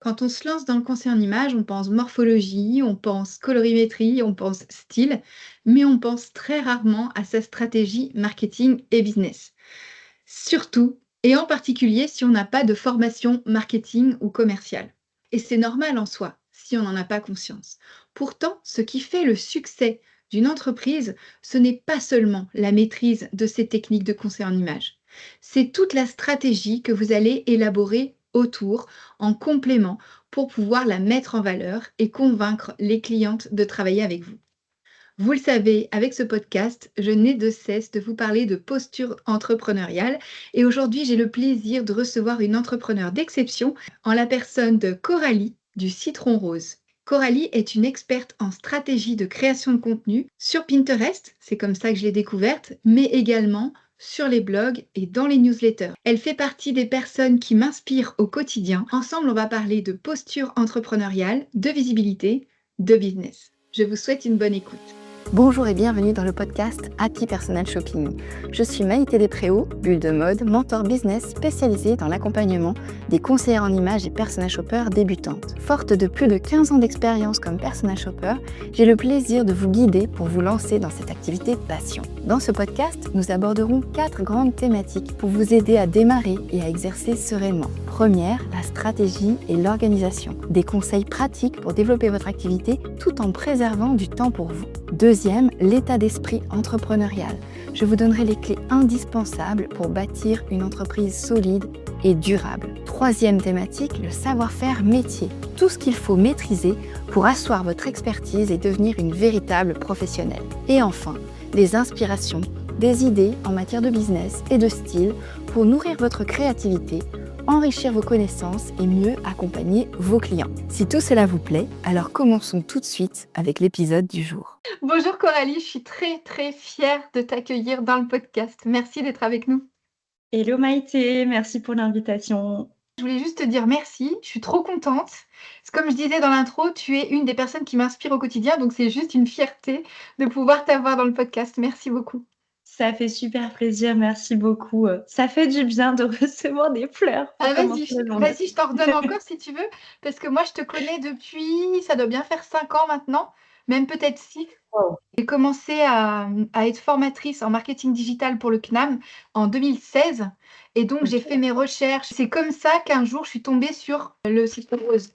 Quand on se lance dans le conseil en images, on pense morphologie, on pense colorimétrie, on pense style, mais on pense très rarement à sa stratégie marketing et business. Surtout, et en particulier si on n'a pas de formation marketing ou commerciale. Et c'est normal en soi, si on n'en a pas conscience. Pourtant, ce qui fait le succès d'une entreprise, ce n'est pas seulement la maîtrise de ses techniques de conseil en images. C'est toute la stratégie que vous allez élaborer autour, en complément, pour pouvoir la mettre en valeur et convaincre les clientes de travailler avec vous. Vous le savez, avec ce podcast, je n'ai de cesse de vous parler de posture entrepreneuriale et aujourd'hui, j'ai le plaisir de recevoir une entrepreneure d'exception en la personne de Coralie du Citron Rose. Coralie est une experte en stratégie de création de contenu sur Pinterest, c'est comme ça que je l'ai découverte, mais également sur les blogs et dans les newsletters. Elle fait partie des personnes qui m'inspirent au quotidien. Ensemble, on va parler de posture entrepreneuriale, de visibilité, de business. Je vous souhaite une bonne écoute. Bonjour et bienvenue dans le podcast Happy Personal Shopping. Je suis Maïté Despréaux, bulle de mode, mentor business spécialisée dans l'accompagnement des conseillères en images et personal shoppers débutantes. Forte de plus de 15 ans d'expérience comme personal shopper, j'ai le plaisir de vous guider pour vous lancer dans cette activité passion. Dans ce podcast, nous aborderons 4 grandes thématiques pour vous aider à démarrer et à exercer sereinement. Première, la stratégie et l'organisation. Des conseils pratiques pour développer votre activité tout en préservant du temps pour vous. Deuxième, l'état d'esprit entrepreneurial. Je vous donnerai les clés indispensables pour bâtir une entreprise solide et durable. Troisième thématique, le savoir-faire métier. Tout ce qu'il faut maîtriser pour asseoir votre expertise et devenir une véritable professionnelle. Et enfin, les inspirations, des idées en matière de business et de style pour nourrir votre créativité, enrichir vos connaissances et mieux accompagner vos clients. Si tout cela vous plaît, alors commençons tout de suite avec l'épisode du jour. Bonjour Coralie, je suis très fière de t'accueillir dans le podcast. Merci d'être avec nous. Hello Maïté, merci pour l'invitation. Je voulais juste te dire merci, je suis trop contente. Comme je disais dans l'intro, tu es une des personnes qui m'inspirent au quotidien, donc c'est juste une fierté de pouvoir t'avoir dans le podcast. Merci beaucoup. Ça fait super plaisir, merci beaucoup. Ça fait du bien de recevoir des fleurs pour commencer la journée. Vas-y, je t'en redonne encore si tu veux, parce que moi je te connais depuis, ça doit bien faire 5 ans maintenant, même peut-être 6. Wow. J'ai commencé à être formatrice en marketing digital pour le CNAM en 2016 et donc j'ai fait mes recherches. C'est comme ça qu'un jour je suis tombée sur le Citron Rose.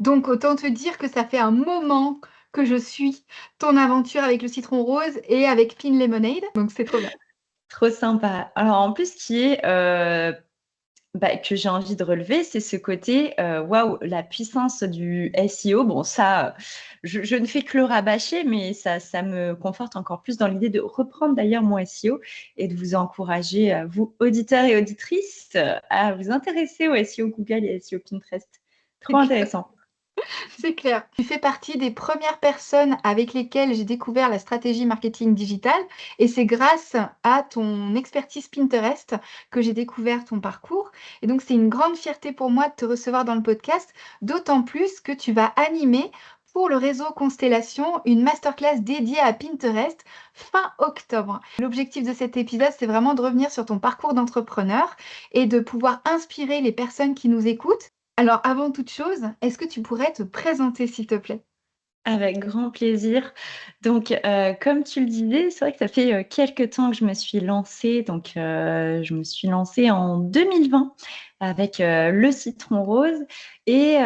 Donc autant te dire que ça fait un moment que je suis ton aventure avec le Citron Rose et avec Pin Lemonade, donc c'est trop bien. Trop sympa. Alors en plus, ce qui est que j'ai envie de relever, c'est ce côté, waouh, la puissance du SEO. Bon, ça, je ne fais que le rabâcher, mais ça me conforte encore plus dans l'idée de reprendre d'ailleurs mon SEO et de vous encourager, vous, auditeurs et auditrices, à vous intéresser au SEO Google et SEO Pinterest. Trop intéressant. C'est clair. Tu fais partie des premières personnes avec lesquelles j'ai découvert la stratégie marketing digital et c'est grâce à ton expertise Pinterest que j'ai découvert ton parcours. Et donc, c'est une grande fierté pour moi de te recevoir dans le podcast, d'autant plus que tu vas animer pour le réseau Constellation une masterclass dédiée à Pinterest fin octobre. L'objectif de cet épisode, c'est vraiment de revenir sur ton parcours d'entrepreneur et de pouvoir inspirer les personnes qui nous écoutent. Alors, avant toute chose, est-ce que tu pourrais te présenter, s'il te plaît? Avec grand plaisir. Donc, comme tu le disais, c'est vrai que ça fait, quelque temps que je me suis lancée. Donc, je me suis lancée en 2020 avec, le Citron Rose et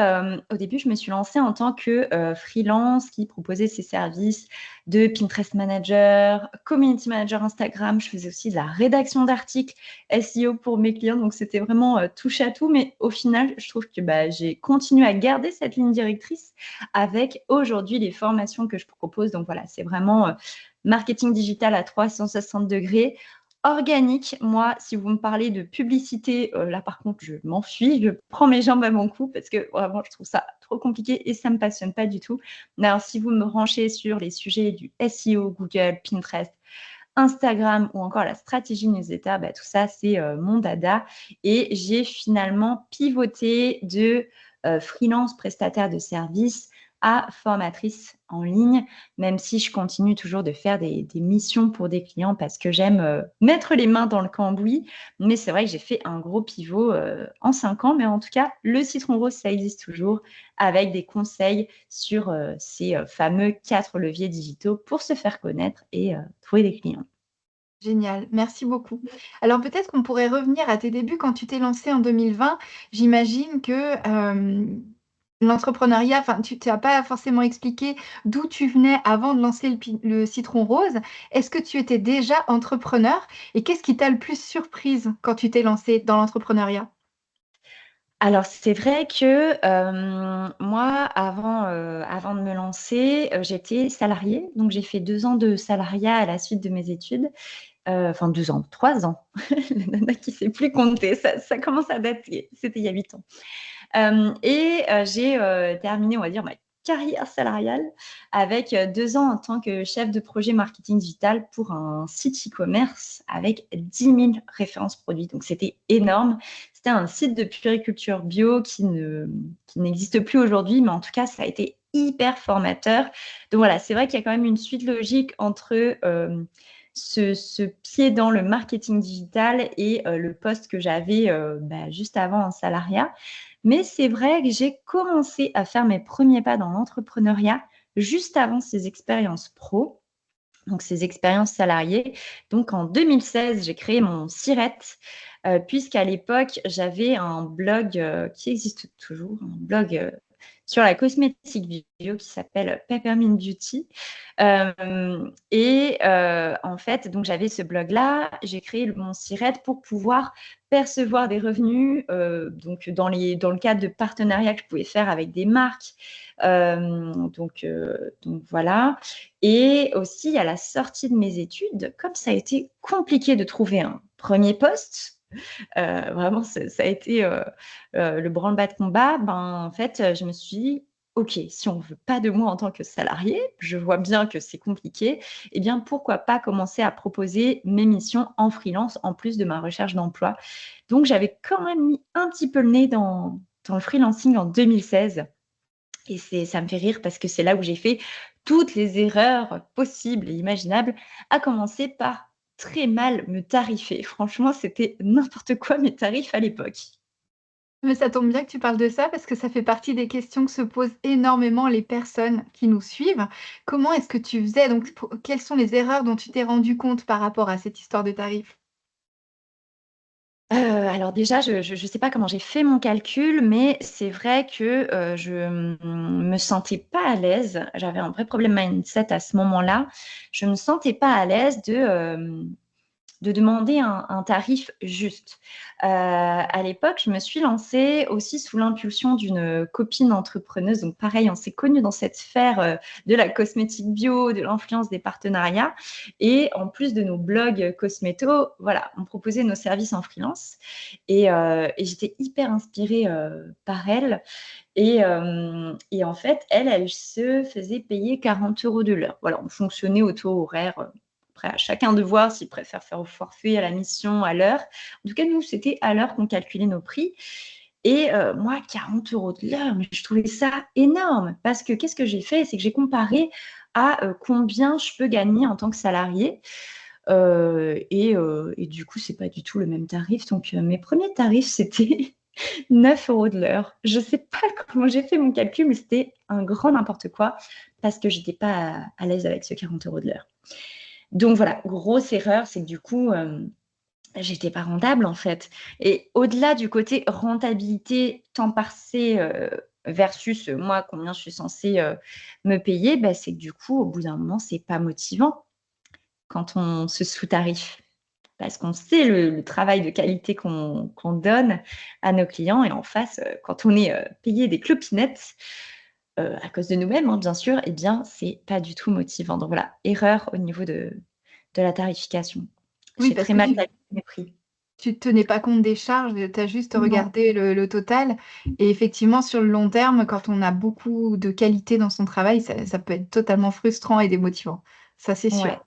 au début, je me suis lancée en tant que, freelance qui proposait ses services de Pinterest manager, community manager Instagram. Je faisais aussi de la rédaction d'articles SEO pour mes clients, donc c'était vraiment, touche à tout. Mais au final, je trouve que, j'ai continué à garder cette ligne directrice avec aujourd'hui les formations que je propose. Donc voilà, c'est vraiment marketing digital à 360 degrés, organique. Moi, si vous me parlez de publicité, là par contre, je m'enfuis, je prends mes jambes à mon cou parce que vraiment, je trouve ça trop compliqué et ça ne me passionne pas du tout. Alors, si vous me branchez sur les sujets du SEO, Google, Pinterest, Instagram ou encore la stratégie newsletter, tout ça, c'est mon dada. Et j'ai finalement pivoté de freelance prestataire de services à formatrice en ligne, même si je continue toujours de faire des missions pour des clients parce que j'aime mettre les mains dans le cambouis. Mais c'est vrai que j'ai fait un gros pivot en 5 ans. Mais en tout cas, le Citron Rose, ça existe toujours avec des conseils sur ces fameux 4 leviers digitaux pour se faire connaître et trouver des clients. Génial, merci beaucoup. Alors peut-être qu'on pourrait revenir à tes débuts quand tu t'es lancée en 2020. J'imagine que, l'entrepreneuriat, enfin, tu t'as pas forcément expliqué d'où tu venais avant de lancer le Citron Rose. Est-ce que tu étais déjà entrepreneur? Et qu'est-ce qui t'a le plus surprise quand tu t'es lancée dans l'entrepreneuriat? Alors c'est vrai que, moi avant de me lancer, j'étais salariée, donc j'ai fait 2 ans de salariat à la suite de mes études, enfin 2 ans, 3 ans. La nana qui sait plus compter, ça commence à dater, c'était il y a 8 ans. J'ai terminé, on va dire, ma carrière salariale avec 2 ans en tant que chef de projet marketing digital pour un site e-commerce avec 10 000 références produits. Donc, c'était énorme. C'était un site de puriculture bio qui n'existe plus aujourd'hui, mais en tout cas, ça a été hyper formateur. Donc voilà, c'est vrai qu'il y a quand même une suite logique entre ce pied dans le marketing digital et le poste que j'avais juste avant en salariat. Mais c'est vrai que j'ai commencé à faire mes premiers pas dans l'entrepreneuriat juste avant ces expériences pro, donc ces expériences salariées. Donc en 2016, j'ai créé mon Sirette, puisqu'à l'époque, j'avais un blog qui existe toujours, un blog sur la cosmétique bio qui s'appelle Peppermint Beauty. En fait, donc j'avais ce blog-là, j'ai créé mon Sirette pour pouvoir percevoir des revenus, donc dans le cadre de partenariats que je pouvais faire avec des marques. Donc voilà. Et aussi, à la sortie de mes études, comme ça a été compliqué de trouver un premier poste, vraiment, ça a été le branle-bas de combat. Ben, en fait, je me suis dit, OK, si on ne veut pas de moi en tant que salarié, je vois bien que c'est compliqué, eh bien, pourquoi pas commencer à proposer mes missions en freelance en plus de ma recherche d'emploi. Donc, j'avais quand même mis un petit peu le nez dans le freelancing en 2016. Et ça me fait rire parce que c'est là où j'ai fait toutes les erreurs possibles et imaginables, à commencer par très mal me tarifer. Franchement, c'était n'importe quoi mes tarifs à l'époque. Mais ça tombe bien que tu parles de ça parce que ça fait partie des questions que se posent énormément les personnes qui nous suivent. Comment est-ce que tu faisais? Donc, quelles sont les erreurs dont tu t'es rendu compte par rapport à cette histoire de tarifs? Alors déjà, je sais pas comment j'ai fait mon calcul, mais c'est vrai que, je me sentais pas à l'aise. J'avais un vrai problème mindset à ce moment-là. Je me sentais pas à l'aise de demander un tarif juste. À l'époque, je me suis lancée aussi sous l'impulsion d'une copine entrepreneuse. Donc pareil, on s'est connus dans cette sphère de la cosmétique bio, de l'influence des partenariats. Et en plus de nos blogs cosméto, voilà, on proposait nos services en freelance. Et j'étais hyper inspirée par elle. Et en fait, elle se faisait payer 40 € de l'heure. Voilà, on fonctionnait au taux horaire. Après, à chacun de voir s'il préfère faire au forfait, à la mission, à l'heure. En tout cas, nous, c'était à l'heure qu'on calculait nos prix. Et moi, 40 € de l'heure, mais je trouvais ça énorme. Parce que qu'est-ce que j'ai fait? C'est que j'ai comparé à combien je peux gagner en tant que salarié. Et du coup, c'est pas du tout le même tarif. Donc, mes premiers tarifs, c'était 9 € de l'heure. Je sais pas comment j'ai fait mon calcul, mais c'était un grand n'importe quoi parce que j'étais pas à l'aise avec ce 40 € de l'heure. Donc voilà, grosse erreur, c'est que du coup, j'étais pas rentable en fait. Et au-delà du côté rentabilité, temps passé, versus moi, combien je suis censée me payer, bah, c'est que du coup, au bout d'un moment, c'est pas motivant quand on se sous-tarife. Parce qu'on sait le travail de qualité qu'on donne à nos clients et en face, quand on est payé des clopinettes, à cause de nous-mêmes, hein, bien sûr, eh bien, c'est pas du tout motivant. Donc voilà, erreur au niveau de la tarification. Oui, J'ai parce très que mal calculé mes prix. tu tenais pas compte des charges, tu as juste Non, regardé le total et effectivement, sur le long terme, quand on a beaucoup de qualité dans son travail, ça peut être totalement frustrant et démotivant. Ça, c'est sûr.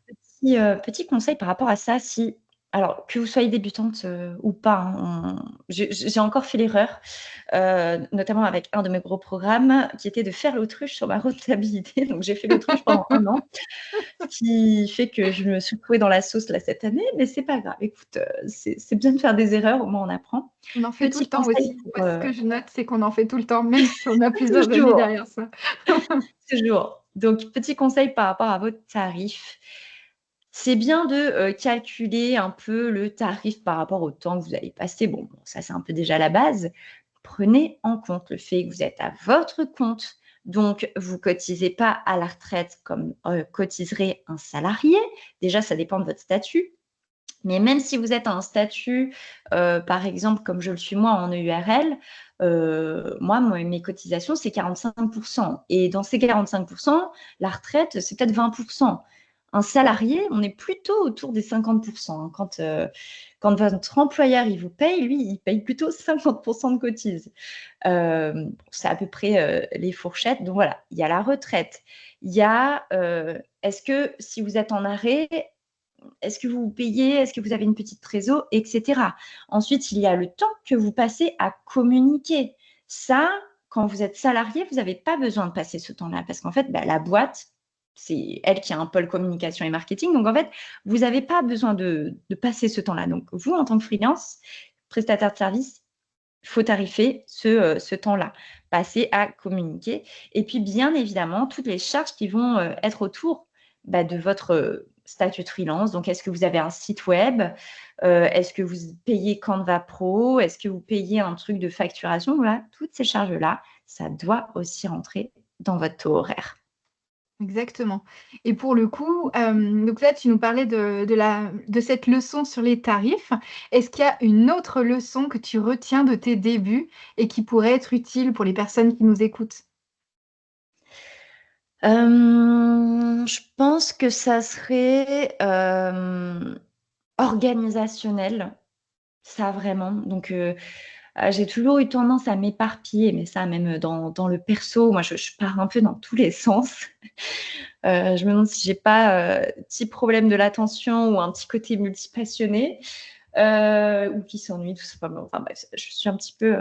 ouais. Petit conseil par rapport à ça, si alors, que vous soyez débutante ou pas, hein, j'ai encore fait l'erreur, notamment avec un de mes gros programmes, qui était de faire l'autruche sur ma rentabilité. Donc, j'ai fait l'autruche pendant 1 an, ce qui fait que je me suis retrouvée dans la sauce là cette année, mais c'est pas grave. Écoute, c'est bien de faire des erreurs, au moins on apprend. On en fait tout le Petit temps conseil aussi. pour Moi, ce que je note, c'est qu'on en fait tout le temps, même si on a plusieurs années toujours. derrière ça. Toujours. Donc, petit conseil par rapport à vos tarifs. C'est bien de calculer un peu le tarif par rapport au temps que vous allez passer. Bon, ça, c'est un peu déjà la base. Prenez en compte le fait que vous êtes à votre compte, donc vous cotisez pas à la retraite comme cotiserait un salarié. Déjà, ça dépend de votre statut. Mais même si vous êtes à un statut, par exemple, comme je le suis moi en EURL, moi, mes cotisations, c'est 45 et dans ces 45 la retraite, c'est peut-être 20 Un salarié, on est plutôt autour des 50 hein. Quand votre employeur, il vous paye, lui, il paye plutôt 50 de cotises. C'est à peu près, les fourchettes. Donc voilà, il y a la retraite. Il y a, est-ce que si vous êtes en arrêt, est-ce que vous payez? Est-ce que vous avez une petite trésor? Etc. Ensuite, il y a le temps que vous passez à communiquer. Ça, quand vous êtes salarié, vous n'avez pas besoin de passer ce temps-là parce qu'en fait, la boîte, c'est elle qui a un pôle communication et marketing. Donc, en fait, vous n'avez pas besoin de passer ce temps-là. Donc, vous, en tant que freelance, prestataire de service, il faut tarifer ce temps-là, passer à communiquer. Et puis, bien évidemment, toutes les charges qui vont être autour de votre statut de freelance. Donc, est-ce que vous avez un site web? Est-ce que vous payez Canva Pro? Est-ce que vous payez un truc de facturation? Voilà, toutes ces charges-là, ça doit aussi rentrer dans votre taux horaire. Exactement. Et pour le coup, donc là, tu nous parlais de cette leçon sur les tarifs. Est-ce qu'il y a une autre leçon que tu retiens de tes débuts et qui pourrait être utile pour les personnes qui nous écoutent? Je pense que ça serait organisationnel, ça vraiment. Donc, j'ai toujours eu tendance à m'éparpiller, mais ça même dans le perso, moi je pars un peu dans tous les sens. Je me demande si j'ai pas petit problème de l'attention ou un petit côté multipassionné, ou qui s'ennuie tout simplement. Enfin bref, je suis un petit peu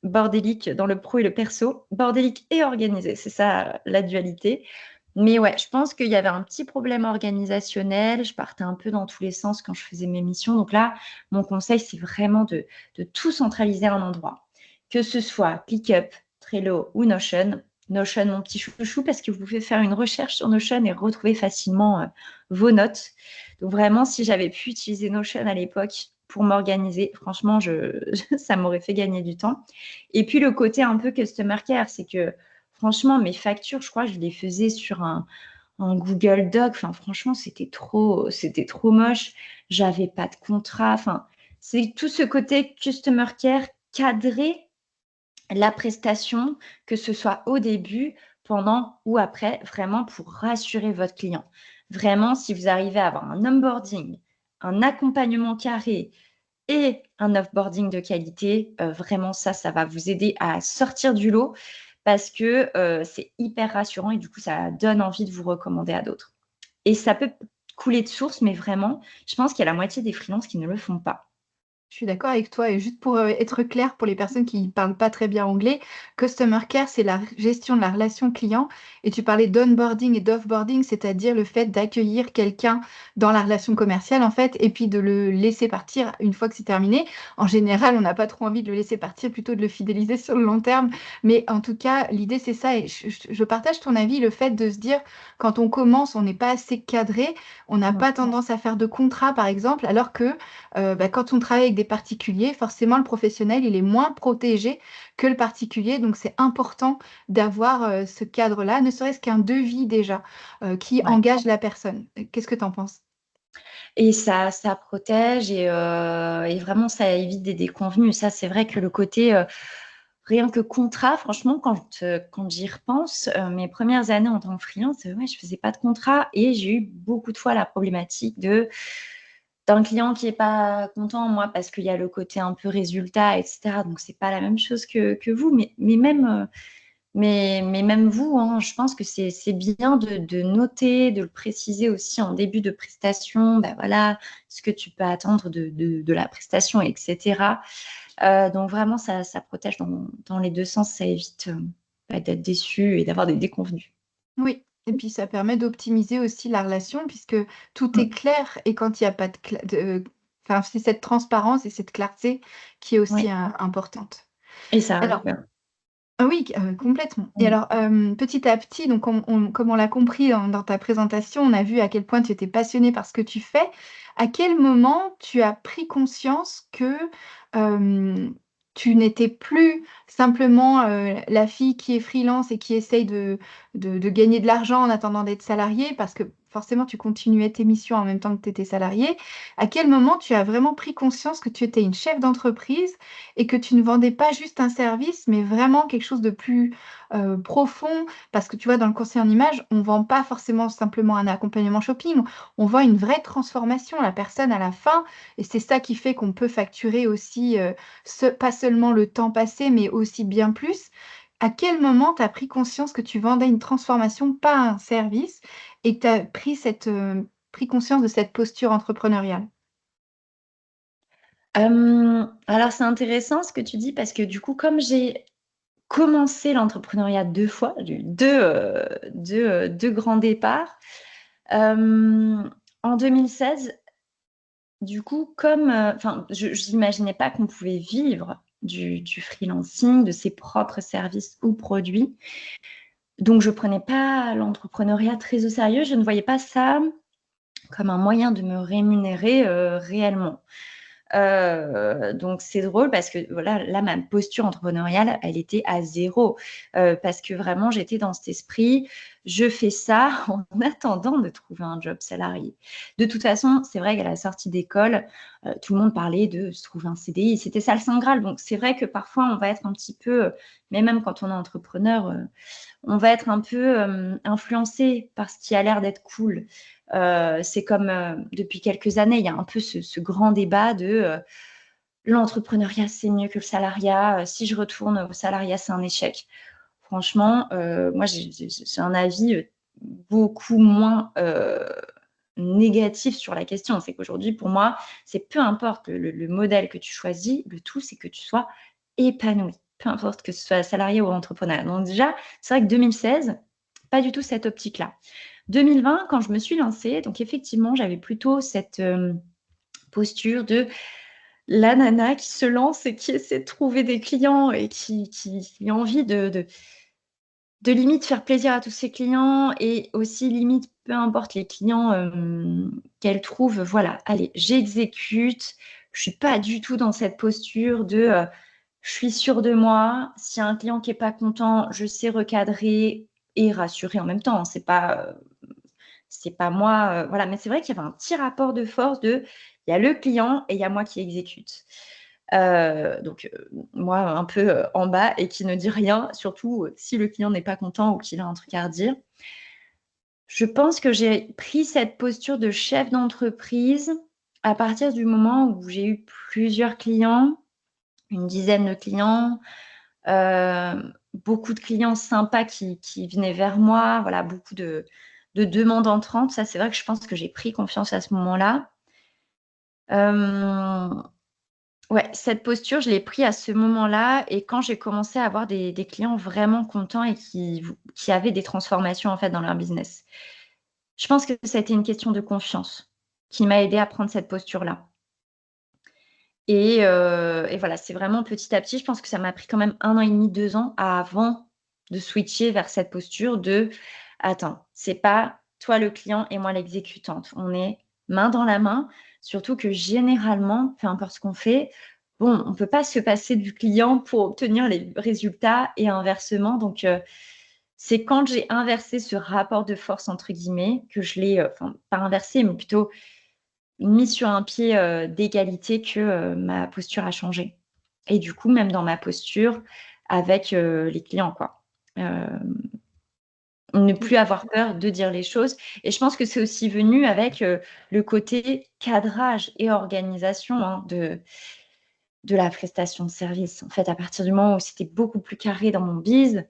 bordélique dans le pro et le perso. Bordélique et organisée, c'est ça la dualité. Mais ouais, je pense qu'il y avait un petit problème organisationnel. Je partais un peu dans tous les sens quand je faisais mes missions. Donc là, mon conseil, c'est vraiment de tout centraliser à un endroit. Que ce soit ClickUp, Trello ou Notion. Notion, mon petit chouchou, parce que vous pouvez faire une recherche sur Notion et retrouver facilement vos notes. Donc vraiment, si j'avais pu utiliser Notion à l'époque pour m'organiser, franchement, ça m'aurait fait gagner du temps. Et puis le côté un peu customer care, c'est que franchement, mes factures, je crois, je les faisais sur un Google Doc. Enfin, franchement, c'était trop moche. J'avais pas de contrat. Enfin, c'est tout ce côté customer care, cadrer la prestation, que ce soit au début, pendant ou après, vraiment pour rassurer votre client. Vraiment, si vous arrivez à avoir un onboarding, un accompagnement carré et un offboarding de qualité, vraiment ça va vous aider à sortir du lot parce que c'est hyper rassurant et du coup, ça donne envie de vous recommander à d'autres. Et ça peut couler de source, mais vraiment, je pense qu'il y a la moitié des freelances qui ne le font pas. Je suis d'accord avec toi et juste pour, être clair pour les personnes qui ne parlent pas très bien anglais, customer care, c'est la gestion de la relation client et tu parlais d'onboarding et d'offboarding, c'est-à-dire le fait d'accueillir quelqu'un dans la relation commerciale, en fait et puis de le laisser partir une fois que c'est terminé. En général, on n'a pas trop envie de le laisser partir, plutôt de le fidéliser sur le long terme, mais en tout cas, l'idée, c'est ça et je partage ton avis, le fait de se dire: «Quand on commence, on n'est pas assez cadré, on n'a Mmh. pas tendance à faire de contrat», par exemple, alors que quand on travaille avec des particuliers, forcément, le professionnel, il est moins protégé que le particulier. Donc, c'est important d'avoir ce cadre-là, ne serait-ce qu'un devis déjà, qui Ouais. engage la personne. Qu'est-ce que tu en penses? Et ça protège et vraiment ça évite des déconvenues. Ça, c'est vrai que le côté, rien que contrat, franchement, quand j'y repense, mes premières années en tant que freelance, ouais, je faisais pas de contrat et j'ai eu beaucoup de fois la problématique d'un client qui est pas content, moi, parce qu'il y a le côté un peu résultat et cetera, donc c'est pas la même chose que vous. Mais même, Mais même vous, hein, je pense que c'est bien de noter, de le préciser aussi en début de prestation, ben voilà, ce que tu peux attendre de la prestation, etc. Donc vraiment, ça protège dans les deux sens, ça évite d'être déçu et d'avoir des déconvenus. Oui, et puis ça permet d'optimiser aussi la relation puisque tout est Mm. clair et quand il y a pas enfin, c'est cette transparence et cette clarté qui est aussi, Oui, importante. et ça arrive. Alors ah oui, complètement et Mm. alors, petit à petit, donc comme on l'a compris dans ta présentation, on a vu à quel point tu étais passionnée par ce que tu fais. À quel moment tu as pris conscience que, hem, tu n'étais plus simplement, la fille qui est freelance et qui essaye de gagner de l'argent en attendant d'être salariée? Parce que forcément tu continuais tes missions en même temps que tu étais salariée. À quel moment tu as vraiment pris conscience que tu étais une chef d'entreprise et que tu ne vendais pas juste un service, mais vraiment quelque chose de plus, profond. Parce que tu vois, dans le conseil en image, on vend pas forcément simplement un accompagnement shopping, on vend une vraie transformation, la personne à la fin et c'est ça qui fait qu'on peut facturer aussi, pas seulement le temps passé, mais aussi bien plus. À quel moment tu as pris conscience que tu vendais une transformation, pas un service et que tu as pris conscience de cette posture entrepreneuriale? Alors c'est intéressant ce que tu dis parce que du coup, comme j'ai commencé l'entrepreneuriat 2 fois, j'ai eu 2 grands départs. En 2016, du coup, comme, enfin, je n'imaginais pas qu'on pouvait vivre du freelancing, de ses propres services ou produits. Donc je prenais pas l'entrepreneuriat très au sérieux. Je ne voyais pas ça comme un moyen de me rémunérer, réellement. Donc c'est drôle parce que voilà, là, ma posture entrepreneuriale, elle était à 0, parce que vraiment j'étais dans cet esprit: «Je fais ça en attendant de trouver un job salarié». De toute façon, c'est vrai qu'à la sortie d'école, tout le monde parlait de se trouver un CDI, c'était ça le saint graal. Donc c'est vrai que parfois on va être un petit peu, mais même quand on est entrepreneur, on va être un peu influencé par ce qui a l'air d'être cool. C'est comme depuis quelques années, il y a un peu ce grand débat de l'entrepreneuriat, c'est mieux que le salariat. Si je retourne au salariat, c'est un échec. Franchement, moi, j'ai un avis beaucoup moins négatif sur la question. C'est qu'aujourd'hui, pour moi, c'est peu importe le modèle que tu choisis, le tout, c'est que tu sois épanoui, peu importe que ce soit salarié ou entrepreneur. Donc déjà, c'est vrai que 2016, pas du tout cette optique-là. 2020, quand je me suis lancée, donc effectivement, j'avais plutôt cette posture de la nana qui se lance et qui essaie de trouver des clients et qui a envie de limite faire plaisir à tous ses clients et aussi limite, peu importe les clients qu'elle trouve, voilà, allez, j'exécute. Je suis pas du tout dans cette posture de je suis sûre de moi. S'il y a un client qui est pas content, je sais recadrer et rassurer en même temps, hein. C'est pas moi, voilà. Mais c'est vrai qu'il y avait un petit rapport de force de il y a le client et il y a moi qui exécute. Donc moi un peu, en bas et qui ne dit rien, surtout, si le client n'est pas content ou qu'il a un truc à redire. Je pense que j'ai pris cette posture de chef d'entreprise à partir du moment où j'ai eu plusieurs clients, une dizaine de clients, beaucoup de clients sympas qui venaient vers moi, voilà, beaucoup de demandes entrantes. Ça, c'est vrai que je pense que j'ai pris confiance à ce moment-là. Hem Ouais, cette posture, je l'ai pris à ce moment-là et quand j'ai commencé à avoir des clients vraiment contents et qui avaient des transformations, en fait, dans leur business. Je pense que ça a été une question de confiance qui m'a aidée à prendre cette posture-là et voilà, c'est vraiment petit à petit, je pense que ça m'a pris quand même 1 an et demi, 2 ans avant de switcher vers cette posture de: «Attends, c'est pas toi le client et moi l'exécutante. On est main dans la main». Surtout que généralement, peu importe ce qu'on fait, bon, on peut pas se passer du client pour obtenir les résultats et inversement. Donc c'est quand j'ai inversé ce «rapport de force» entre guillemets que je l'ai, enfin pas inversé, mais plutôt mis sur un pied, d'égalité que, ma posture a changé et du coup, même dans ma posture avec, les clients, quoi. Hem, ne plus avoir peur de dire les choses et je pense que c'est aussi venu avec, le côté cadrage et organisation, hein, de la prestation de service. En fait, à partir du moment où c'était beaucoup plus carré dans mon biz,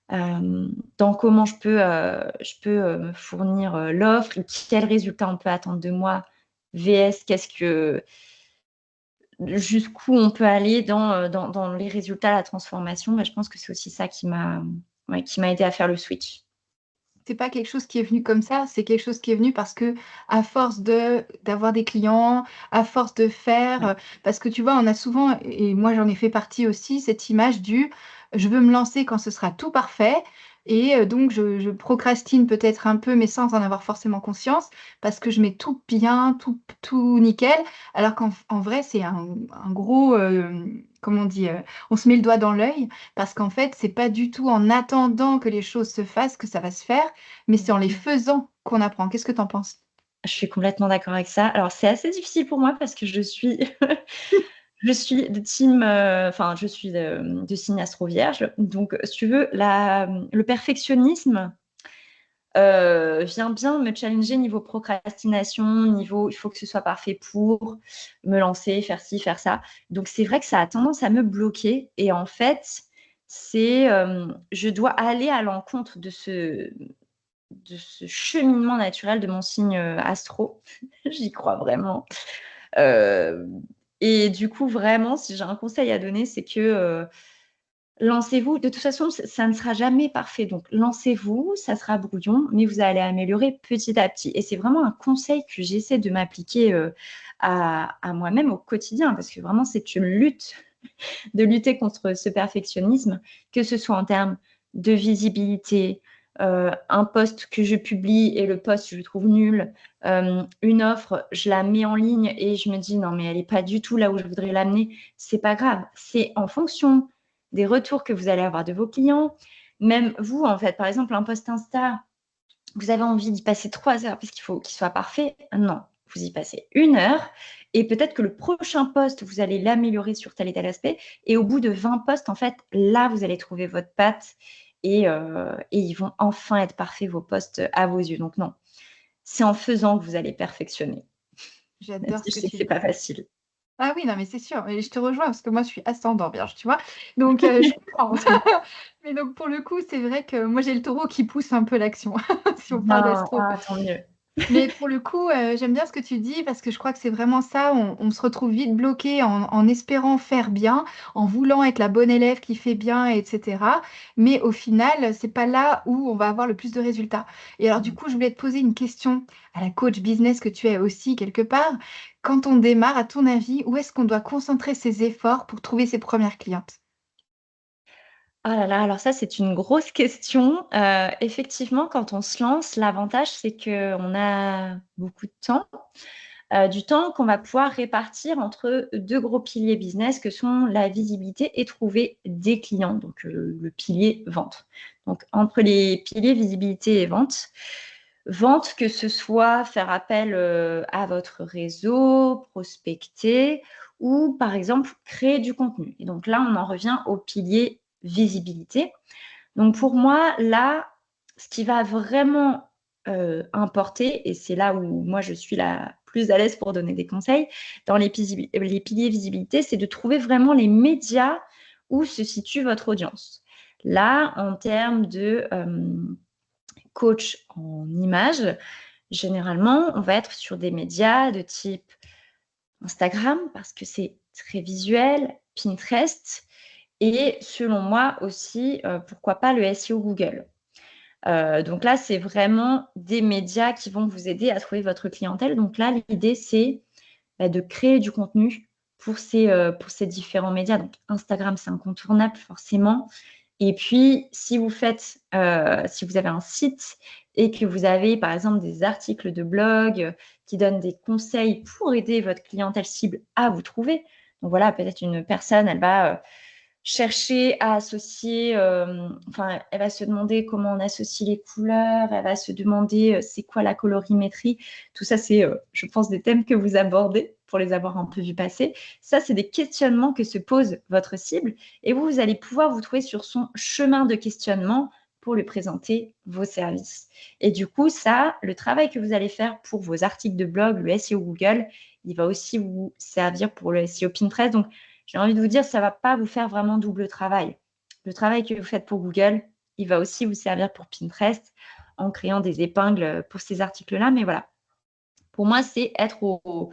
dans comment je peux me fournir l'offre, quels résultats on peut attendre de moi, VS, jusqu'où on peut aller dans les résultats, la transformation. Bah, je pense que c'est aussi ça qui m'a aidé à faire le switch. C'est pas quelque chose qui est venu comme ça, c'est quelque chose qui est venu parce que à force d'avoir des clients, à force de faire, Ouais. parce que tu vois, on a souvent et moi j'en ai fait partie aussi, cette image du: «Je veux me lancer quand ce sera tout parfait» et donc je procrastine peut-être un peu, mais sans en avoir forcément conscience, parce que je mets tout bien, tout nickel, alors en vrai, c'est un gros, comment on dit? On se met le doigt dans l'œil parce qu'en fait, c'est pas du tout en attendant que les choses se fassent que ça va se faire, mais c'est en les faisant qu'on apprend. Qu'est-ce que tu en penses? Je suis complètement d'accord avec ça. Alors c'est assez difficile pour moi parce que je suis je suis de team, enfin je suis de signe Astro Vierge. Donc si tu veux le perfectionnisme, vient bien me challenger niveau procrastination, niveau il faut que ce soit parfait pour me lancer, faire ci, faire ça. Donc c'est vrai que ça a tendance à me bloquer et en fait, je dois aller à l'encontre de ce cheminement naturel de mon signe, astro. J'y crois vraiment. Heu et du coup, vraiment, si j'ai un conseil à donner, c'est que, lancez-vous. De toute façon, ça ne sera jamais parfait, donc lancez-vous, ça sera brouillon, mais vous allez améliorer petit à petit et c'est vraiment un conseil que j'essaie de m'appliquer, à moi-même au quotidien parce que vraiment c'est une lutte de lutter contre ce perfectionnisme, que ce soit en termes de visibilité, un post que je publie et le post, je le trouve nul, une offre, je la mets en ligne et je me dis: «Non, mais elle est pas du tout là où je voudrais l'amener». C'est pas grave, c'est en fonction des retours que vous allez avoir de vos clients. Même vous, en fait, par exemple, un post Insta, vous avez envie d'y passer 3 heures parce qu'il faut qu'il soit parfait. Non, vous y passez 1 heure et peut-être que le prochain post, vous allez l'améliorer sur tel et tel aspect et au bout de 20 posts, en fait, là, vous allez trouver votre patte et ils vont enfin être parfaits, vos posts, à vos yeux. Donc non, c'est en faisant que vous allez perfectionner, même J'adore si ce je que sais que tu c'est dis. pas facile. Ah oui, non, mais c'est sûr et je te rejoins parce que moi, je suis ascendant Vierge, tu vois? Donc je comprends. Mais donc pour le coup, c'est vrai que moi, j'ai le Taureau qui pousse un peu l'action, si on parle Bien, d'astro. ah tant mieux. Mais pour le coup, j'aime bien ce que tu dis parce que je crois que c'est vraiment ça, on se retrouve vite bloqué en espérant faire bien, en voulant être la bonne élève qui fait bien et cetera. Mais au final, c'est pas là où on va avoir le plus de résultats. Et alors du Mmh. coup, je voulais te poser une question à la coach business que tu es aussi quelque part. Quand on démarre, à ton avis, où est-ce qu'on doit concentrer ses efforts pour trouver ses premières clientes? Ah là là, alors ça, c'est une grosse question. Effectivement, quand on se lance, l'avantage, c'est qu'on a beaucoup de temps, du temps qu'on va pouvoir répartir entre 2 gros piliers business que sont la visibilité et trouver des clients, donc le pilier vente. Donc entre les piliers visibilité et vente, vente, que ce soit faire appel, à votre réseau, prospecter ou par exemple créer du contenu et donc là, on en revient au pilier visibilité. Donc pour moi, là, ce qui va vraiment, importer et c'est là où moi je suis la plus à l'aise pour donner des conseils, dans les piliers visibilité, c'est de trouver vraiment les médias où se situe votre audience. Là, en termes de, coach en images, généralement, on va être sur des médias de type Instagram parce que c'est très visuel, Pinterest et selon moi aussi, pourquoi pas le SEO Google. Donc là, c'est vraiment des médias qui vont vous aider à trouver votre clientèle. Donc là, l'idée, c'est, bah, de créer du contenu pour ces différents médias. Donc Instagram, c'est incontournable forcément et puis si vous avez un site et que vous avez, par exemple, des articles de blog, qui donnent des conseils pour aider votre clientèle cible à vous trouver. Donc voilà, peut-être une personne, elle va, chercher à associer, enfin, elle va se demander comment on associe les couleurs, elle va se demander, c'est quoi la colorimétrie. Tout ça, c'est, je pense des thèmes que vous abordez pour les avoir un peu vus passer. Ça, c'est des questionnements que se pose votre cible et vous, vous allez pouvoir vous trouver sur son chemin de questionnement pour lui présenter vos services et du coup, ça, le travail que vous allez faire pour vos articles de blog, le SEO Google, il va aussi vous servir pour le SEO Pinterest. Donc j'ai envie de vous dire, ça ne va pas vous faire vraiment double travail. Le travail que vous faites pour Google, il va aussi vous servir pour Pinterest en créant des épingles pour ces articles-là. Mais voilà, pour moi, c'est être aux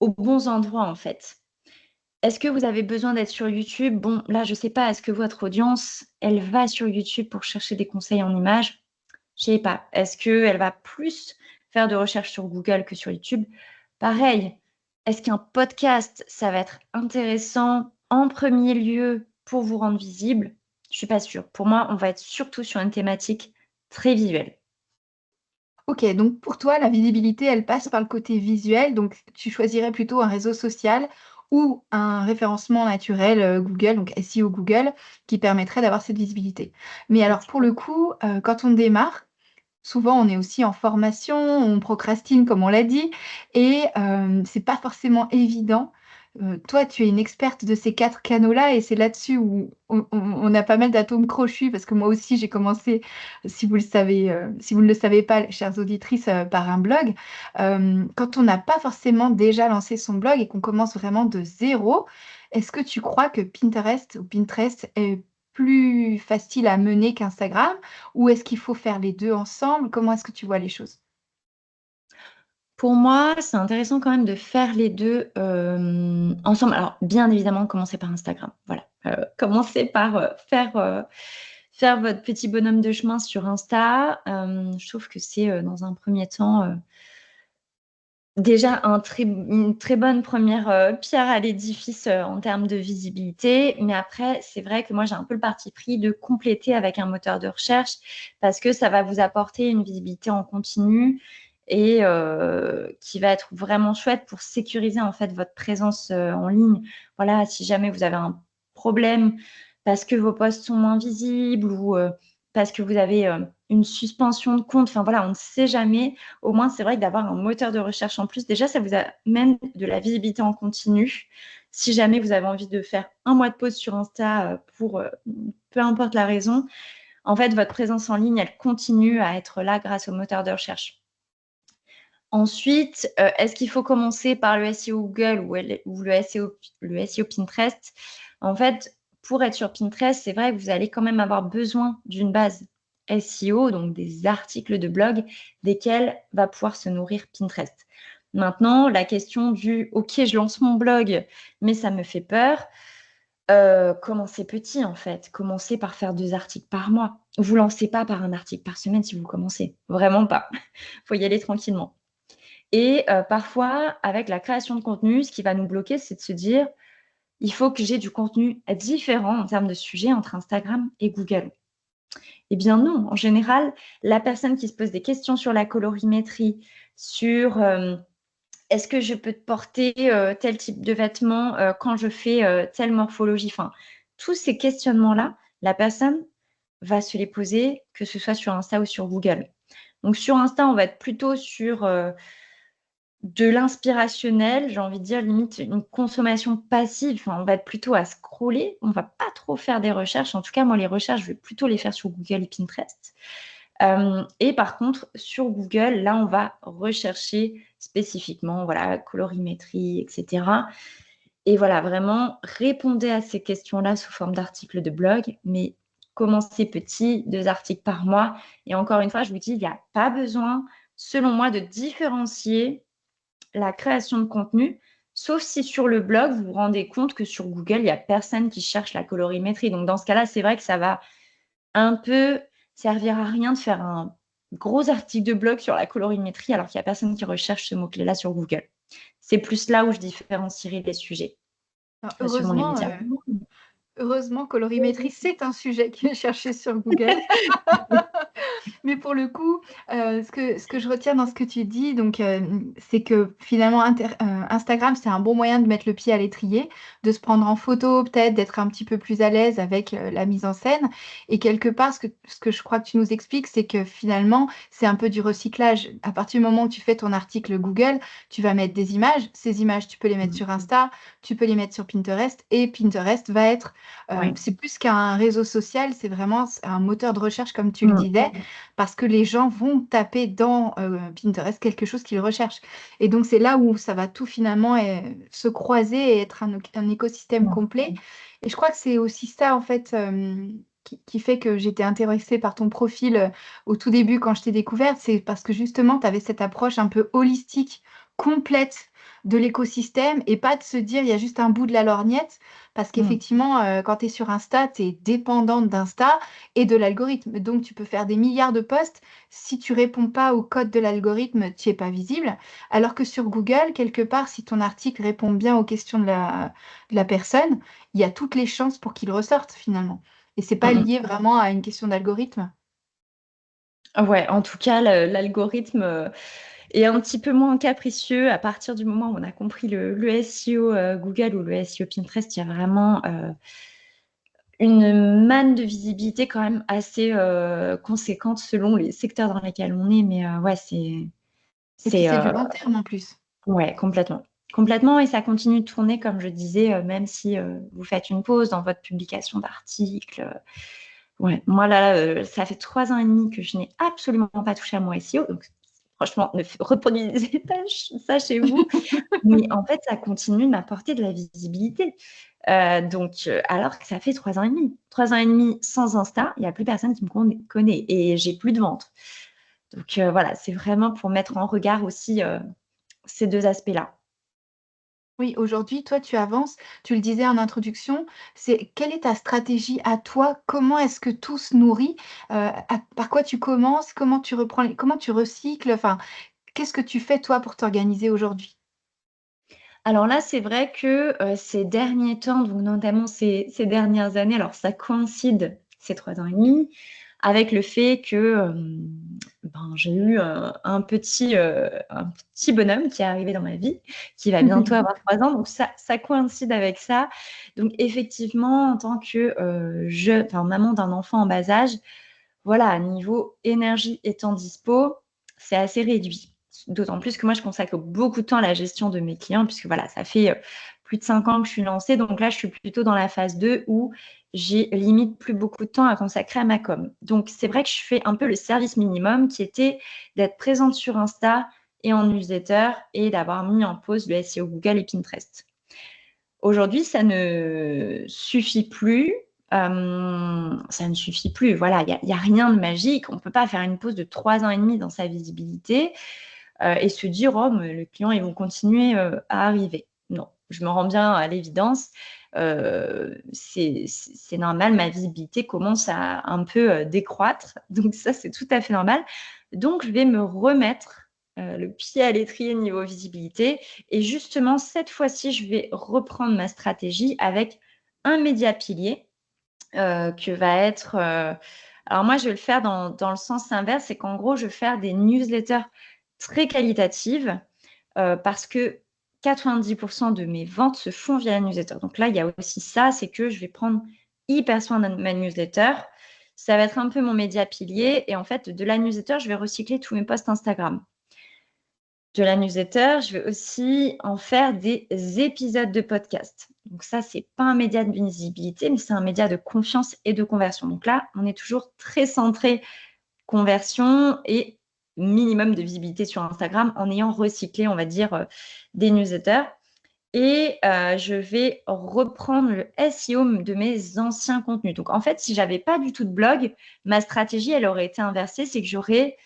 bons endroits, en fait. Est-ce que vous avez besoin d'être sur YouTube? Bon, là, je ne sais pas, est-ce que votre audience, elle va sur YouTube pour chercher des conseils en images? Je ne sais pas. Est-ce qu'elle va plus faire de recherches sur Google que sur YouTube? Pareil. Est-ce qu'un podcast, ça va être intéressant en premier lieu pour vous rendre visible? Je ne suis pas sûre. Pour moi, on va être surtout sur une thématique très visuelle. OK, donc pour toi, la visibilité, elle passe par le côté visuel, donc tu choisirais plutôt un réseau social ou un référencement naturel, Google, donc SEO Google, qui permettrait d'avoir cette visibilité. Mais alors pour le coup, quand on démarre, souvent on est aussi en formation, on procrastine comme on l'a dit et c'est pas forcément évident. Toi, tu es une experte de ces 4 canaux-là et c'est là-dessus où on a pas mal d'atomes crochus parce que moi aussi j'ai commencé, si vous le savez, si vous ne le savez pas, chères auditrices, par un blog. Quand on n'a pas forcément déjà lancé son blog et qu'on commence vraiment de zéro, est-ce que tu crois que Pinterest ou Pinterest est plus facile à mener qu'Instagram? Ou est-ce qu'il faut faire les 2 ensemble? Comment est-ce que tu vois les choses? Pour moi, c'est intéressant quand même de faire les 2 ensemble. Alors, bien évidemment, commencer par Instagram. Voilà, commencez par, faire votre petit bonhomme de chemin sur Insta. Je trouve que c'est, dans un premier temps, déjà une très bonne première pierre à l'édifice, en termes de visibilité. Mais après, c'est vrai que moi, j'ai un peu le parti pris de compléter avec un moteur de recherche parce que ça va vous apporter une visibilité en continu et qui va être vraiment chouette pour sécuriser, en fait, votre présence, en ligne. Voilà, si jamais vous avez un problème parce que vos posts sont moins visibles ou parce que vous avez, une suspension de compte, enfin voilà, on ne sait jamais. Au moins, c'est vrai que d'avoir un moteur de recherche en plus, déjà, ça vous amène de la visibilité en continu. Si jamais vous avez envie de faire un mois de pause sur Insta, pour, peu importe la raison, en fait, votre présence en ligne, elle continue à être là grâce au moteur de recherche. Ensuite, est-ce qu'il faut commencer par le SEO Google ou le SEO Pinterest? En fait, pour être sur Pinterest, c'est vrai que vous allez quand même avoir besoin d'une base SEO, donc des articles de blog desquels va pouvoir se nourrir Pinterest. Maintenant, la question du: «OK, je lance mon blog, mais ça me fait peur», commencez petit, en fait. Commencez par faire 2 articles par mois. Vous lancez pas par un article par semaine si vous commencez, vraiment pas. Faut y aller tranquillement. Et parfois, avec la création de contenu, ce qui va nous bloquer, c'est de se dire: «Il faut que j'ai du contenu différent en termes de sujet entre Instagram et Google». Eh bien non, en général, la personne qui se pose des questions sur la colorimétrie, sur, «Est-ce que je peux porter, tel type de vêtements, quand je fais, telle morphologie?» Enfin, tous ces questionnements-là, la personne va se les poser, que ce soit sur Insta ou sur Google. Donc sur Insta, on va être plutôt sur, de l'inspirationnel, j'ai envie de dire limite une consommation passive, enfin, on va être plutôt à scroller, on va pas trop faire des recherches. En tout cas, moi, les recherches, je vais plutôt les faire sur Google et Pinterest. Et par contre, sur Google, là, on va rechercher spécifiquement, voilà, colorimétrie, et cetera. Et voilà, vraiment, répondez à ces questions-là sous forme d'articles de blog, mais commencez petit, 2 articles par mois. Et encore une fois, je vous dis, il y a pas besoin, selon moi, de différencier la création de contenu, sauf si sur le blog, vous vous rendez compte que sur Google, il n'y a personne qui cherche la colorimétrie. Donc dans ce cas-là, c'est vrai que ça va un peu servir à rien de faire un gros article de blog sur la colorimétrie alors qu'il n'y a personne qui recherche ce mot-clé-là sur Google. C'est plus là où je différencierai les sujets, Alors selon les médias. heureusement, colorimétrie, c'est un sujet qui est cherché sur Google. Mais pour le coup, ce que je retiens dans ce que tu dis, donc, c'est que finalement Instagram, c'est un bon moyen de mettre le pied à l'étrier, de se prendre en photo peut-être, d'être un petit peu plus à l'aise avec, la mise en scène et quelque part, ce que je crois que tu nous expliques, c'est que finalement, c'est un peu du recyclage. À partir du moment où tu fais ton article Google, tu vas mettre des images. Ces images, tu peux les mettre sur Insta, tu peux les mettre sur Pinterest et Pinterest va être, Oui. c'est plus qu'un réseau social, c'est vraiment un moteur de recherche comme tu le Mmh. disais parce que les gens vont taper dans, Pinterest quelque chose qu'ils recherchent et donc c'est là où ça va tout finalement, se croiser et être un écosystème Mmh. complet et je crois que c'est aussi ça en fait, qui fait que j'étais intéressée par ton profil, au tout début quand je t'ai découverte, c'est parce que justement tu avais cette approche un peu holistique, complète de l'écosystème et pas de se dire: «Il y a juste un bout de la lorgnette». Parce Mmh. qu'effectivement, quand tu es sur Insta, tu es dépendante d'Insta et de l'algorithme. Donc tu peux faire des milliards de posts, si tu réponds pas au code de l'algorithme, tu es pas visible. Alors que sur Google, quelque part, si ton article répond bien aux questions de la personne, il y a toutes les chances pour qu'il ressorte finalement. Et c'est pas Mmh mh. lié vraiment à une question d'algorithme? Ouais, en tout cas, l'algorithme, est un petit peu moins capricieux à partir du moment où on a compris le SEO, Google ou le SEO Pinterest. Il y a vraiment, une manne de visibilité quand même assez, conséquente selon les secteurs dans lesquels on est. Mais, ouais, Et puis c'est, c'est du long terme en plus. ouais, complètement. Complètement et ça continue de tourner comme je disais, même si, vous faites une pause dans votre publication d'articles, ouais. Moi là, ça fait 3 ans et demi que je n'ai absolument pas touché à mon SEO, donc franchement, ne f reproduisez pas ça chez vous. Mais en fait, ça continue de m'apporter de la visibilité. Alors que ça fait 3 ans et demi. 3 ans et demi sans Insta, il y a plus personne qui me connaît et j'ai plus de ventes. Donc, voilà, c'est vraiment pour mettre en regard aussi, ces 2 aspects-là. Oui, aujourd'hui, toi, tu avances, tu le disais en introduction, c'est quelle est ta stratégie à toi? Comment est-ce que tout se nourrit? Par quoi tu commences? Comment tu reprends comment tu recycles? Enfin, qu'est-ce que tu fais toi pour t'organiser aujourd'hui? Alors là, c'est vrai que, ces derniers temps, donc notamment ces dernières années, alors ça coïncide, ces 3 ans et demi, avec le fait que, j'ai eu, un petit bonhomme qui est arrivé dans ma vie, qui va bientôt avoir 3 ans, donc ça coïncide avec ça. Donc effectivement, en tant que, maman d'un enfant en bas âge, voilà, niveau énergie et temps dispo, c'est assez réduit. D'autant plus que moi, je consacre beaucoup de temps à la gestion de mes clients puisque voilà, ça fait, plus de 5 ans que je suis lancée. Donc là, je suis plutôt dans la phase 2 où j'ai limite plus beaucoup de temps à consacrer à ma com. Donc c'est vrai que je fais un peu le service minimum qui était d'être présente sur Insta et en newsletter et d'avoir mis en pause le SEO Google et Pinterest. Aujourd'hui, ça ne suffit plus. Ça ne suffit plus. Voilà, il y a rien de magique. On peut pas faire une pause de 3 ans et demi dans sa visibilité, et se dire: «Oh mais les clients, ils vont continuer, à arriver». Non, je me rends bien à l'évidence. C'est normal, ma visibilité commence à un peu, décroître, donc ça, c'est tout à fait normal. Donc je vais me remettre, le pied à l'étrier niveau visibilité et justement cette fois-ci, je vais reprendre ma stratégie avec un média pilier, que va être, alors moi, je vais le faire dans le sens inverse, c'est qu'en gros, je vais faire des newsletters très qualitatives, parce que 90 de mes ventes se font via la newsletter. Donc là, il y a aussi ça, c'est que je vais prendre hyper soin de ma newsletter. Ça va être un peu mon média pilier et en fait, de la newsletter, je vais recycler tous mes posts Instagram. De la newsletter, je vais aussi en faire des épisodes de podcast. Donc ça, c'est pas un média de visibilité, mais c'est un média de confiance et de conversion. Donc là, on est toujours très centré conversion et minimum de visibilité sur Instagram en ayant recyclé, on va dire, des newsletters. Et je vais reprendre le SEO de mes anciens contenus. Donc en fait, si j'avais pas du tout de blog, ma stratégie, elle aurait été inversée, c'est que j'aurais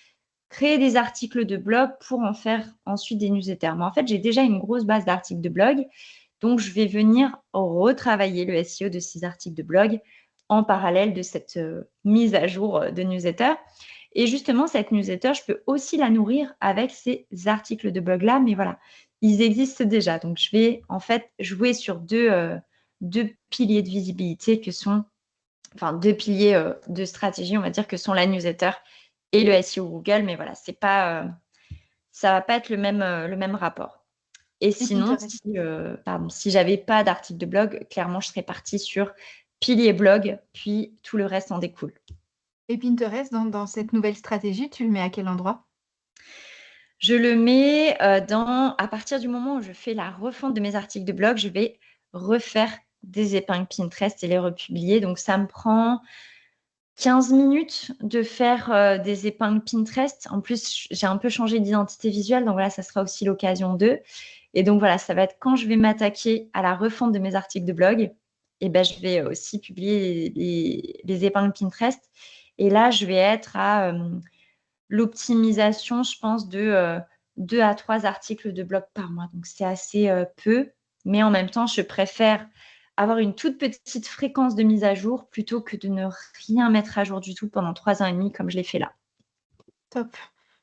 créé des articles de blog pour en faire ensuite des newsletters. Mais en fait, j'ai déjà une grosse base d'articles de blog, donc je vais venir retravailler le SEO de ces articles de blog en parallèle de cette, mise à jour, de newsletter. Et justement, cette newsletter, je peux aussi la nourrir avec ces articles de blog-là, mais voilà, ils existent déjà. Donc je vais en fait jouer sur 2 piliers de visibilité que sont 2 piliers, de stratégie, on va dire, que sont la newsletter et le SEO Google. Mais voilà, c'est pas, ça va pas être le même rapport. Et Et sinon, Pinterest. si j'avais pas d'article de blog, clairement, je serais partie sur pilier blog, puis tout le reste en découle. Et Pinterest dans cette nouvelle stratégie, tu le mets à quel endroit? Je le mets, à partir du moment où je fais la refonte de mes articles de blog, je vais refaire des épingles Pinterest et les republier. Donc ça me prend 15 minutes de faire, des épingles Pinterest. En plus, j'ai un peu changé d'identité visuelle, donc voilà, ça sera aussi l'occasion de. Et donc voilà, ça va être quand je vais m'attaquer à la refonte de mes articles de blog, et ben, je vais aussi publier les épingles Pinterest. Et là, je vais être à l'optimisation, je pense, de 2 à 3 articles de blog par mois. Donc, c'est assez peu. Mais en même temps, je préfère avoir une toute petite fréquence de mise à jour plutôt que de ne rien mettre à jour du tout pendant 3 ans et demi comme je l'ai fait là. Top.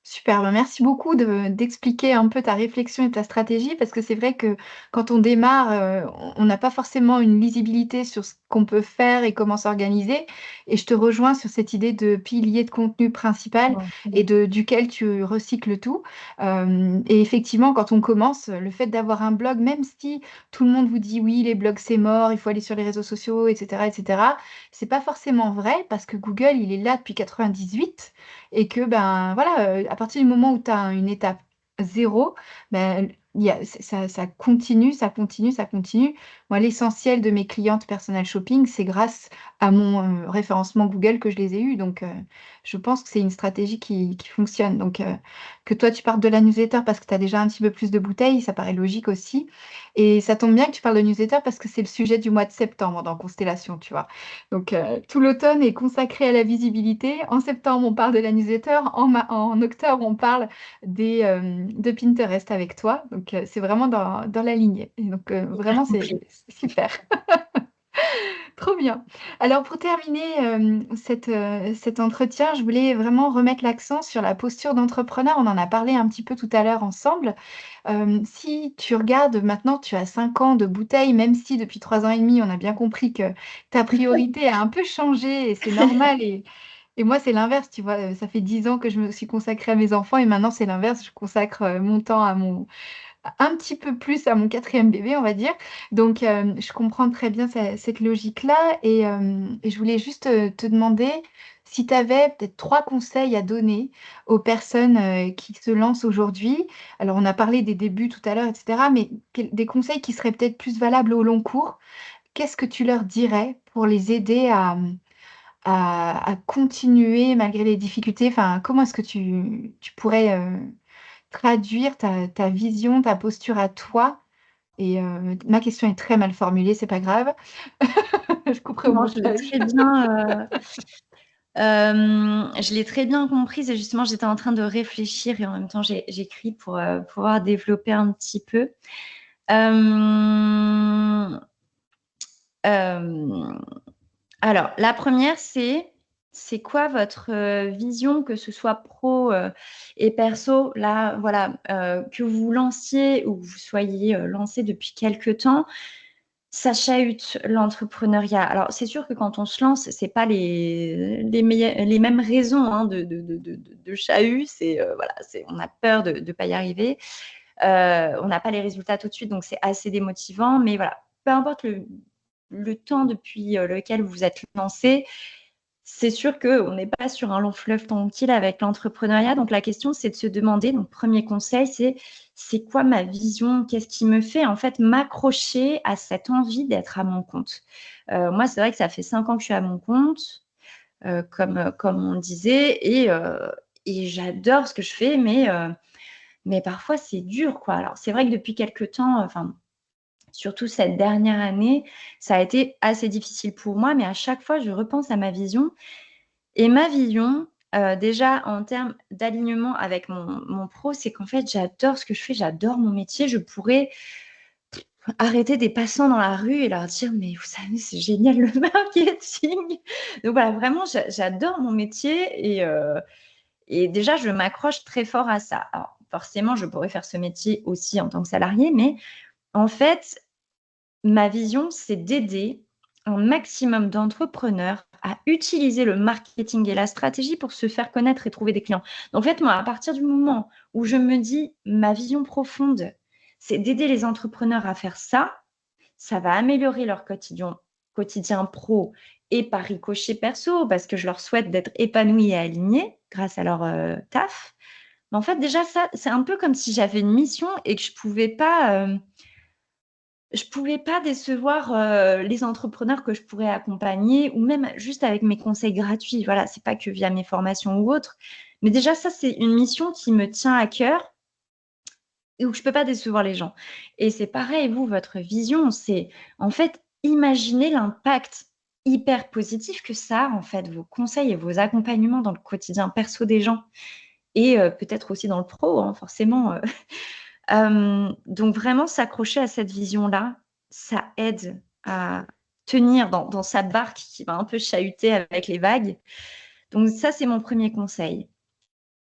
Super, bah, merci beaucoup d'expliquer un peu ta réflexion et ta stratégie parce que c'est vrai que quand on démarre, on n'a pas forcément une lisibilité sur ce qu'on peut faire et comment s'organiser et je te rejoins sur cette idée de pilier de contenu principal et Ouais. duquel tu recycles tout. Et effectivement, quand on commence, le fait d'avoir un blog, même si tout le monde vous dit: «Oui, les blogs, c'est mort, il faut aller sur les réseaux sociaux» et cetera, c'est pas forcément vrai parce que Google, il est là depuis 98 et que, ben, voilà, à partir du moment où tu as une étape zéro, ben, il y a ça continue, ça continue, ça continue. Moi, l'essentiel de mes clientes personnel shopping, c'est grâce à mon, référencement Google que je les ai eues, donc je pense que c'est une stratégie qui fonctionne, donc que toi, tu partes de la newsletter parce que tu as déjà un petit peu plus de bouteilles, ça paraît logique aussi et ça tombe bien que tu parles de newsletter parce que c'est le sujet du mois de septembre dans Constellation, tu vois? Donc, tout l'automne est consacré à la visibilité. En septembre, on parle de la newsletter. En octobre, on parle de Pinterest avec toi. Donc, c'est vraiment dans la lignée. Et donc, Hyper vraiment, complet. c'est super. Trop bien. Alors pour terminer, cet entretien, je voulais vraiment remettre l'accent sur la posture d'entrepreneur. On en a parlé un petit peu tout à l'heure ensemble. Si tu regardes maintenant, tu as 5 ans de bouteille, même si depuis 3 ans et demi, on a bien compris que ta priorité a un peu changé et c'est normal et moi, c'est l'inverse, tu vois? Ça fait 10 ans que je me suis consacrée à mes enfants et maintenant c'est l'inverse, je consacre, mon temps à mon un petit peu plus à mon quatrième bébé, on va dire. Donc, je comprends très bien cette logique-là et je voulais juste, te demander si tu avais peut-être 3 conseils à donner aux personnes, qui se lancent aujourd'hui. Alors, on a parlé des débuts tout à l'heure et cetera, mais des conseils qui seraient peut-être plus valables au long cours. Qu'est-ce que tu leur dirais pour les aider à continuer malgré les difficultés? Enfin, comment est-ce que tu pourrais, traduire ta vision, ta posture à toi et ma question est très mal formulée, c'est pas grave. Je couperai au Non, je l'ai montage. très bien, je l'ai très bien comprise et justement, j'étais en train de réfléchir et en même temps, j'écris pour pouvoir développer un petit peu. Hem, hem, alors, la première, c'est quoi votre vision, que ce soit pro et perso, là, voilà, que vous vous lanciez ou que vous soyez lancé depuis quelque temps, ça chahute l'entrepreneuriat. Alors, c'est sûr que quand on se lance, c'est pas les mêmes raisons hein, de chahut. C'est voilà, on a peur de ne pas y arriver. On n'a pas les résultats tout de suite, donc c'est assez démotivant. Mais voilà, peu importe le temps depuis lequel vous vous êtes lancé, c'est sûr qu'on n'est pas sur un long fleuve tranquille avec l'entrepreneuriat. Donc, la question, c'est de se demander, donc, premier conseil, c'est quoi ma vision? Qu'est-ce qui me fait, en fait, m'accrocher à cette envie d'être à mon compte? Moi, c'est vrai que ça fait 5 ans que je suis à mon compte, comme on disait et j'adore ce que je fais, mais parfois, c'est dur, quoi. Alors, c'est vrai que depuis quelque temps, enfin, surtout cette dernière année, ça a été assez difficile pour moi, mais à chaque fois, je repense à ma vision et ma vision, déjà en termes d'alignement avec mon pro, c'est qu'en fait, j'adore ce que je fais, j'adore mon métier. Je pourrais arrêter des passants dans la rue et leur dire: «Mais vous savez, c'est génial le marketing». Donc voilà, vraiment, j'adore mon métier et déjà, je m'accroche très fort à ça. Alors forcément, je pourrais faire ce métier aussi en tant que salariée, mais en fait, ma vision, c'est d'aider un maximum d'entrepreneurs à utiliser le marketing et la stratégie pour se faire connaître et trouver des clients. Donc, en fait, moi, à partir du moment où je me dis, ma vision profonde, c'est d'aider les entrepreneurs à faire ça, ça va améliorer leur quotidien pro et par ricochet perso, parce que je leur souhaite d'être épanouis et alignés grâce à leur taf. Mais en fait, déjà, ça, c'est un peu comme si j'avais une mission et que je pouvais pas décevoir, les entrepreneurs que je pourrais accompagner ou même juste avec mes conseils gratuits. Voilà, c'est pas que via mes formations ou autres. Mais déjà ça, c'est une mission qui me tient à cœur et où je peux pas décevoir les gens. Et c'est pareil, vous, votre vision, c'est en fait imaginez l'impact hyper positif que ça a, en fait, vos conseils et vos accompagnements dans le quotidien perso des gens et peut-être aussi dans le pro, hein, forcément. Donc vraiment s'accrocher à cette vision-là, ça aide à tenir dans sa barque qui va un peu chahuter avec les vagues. Donc ça, c'est mon premier conseil.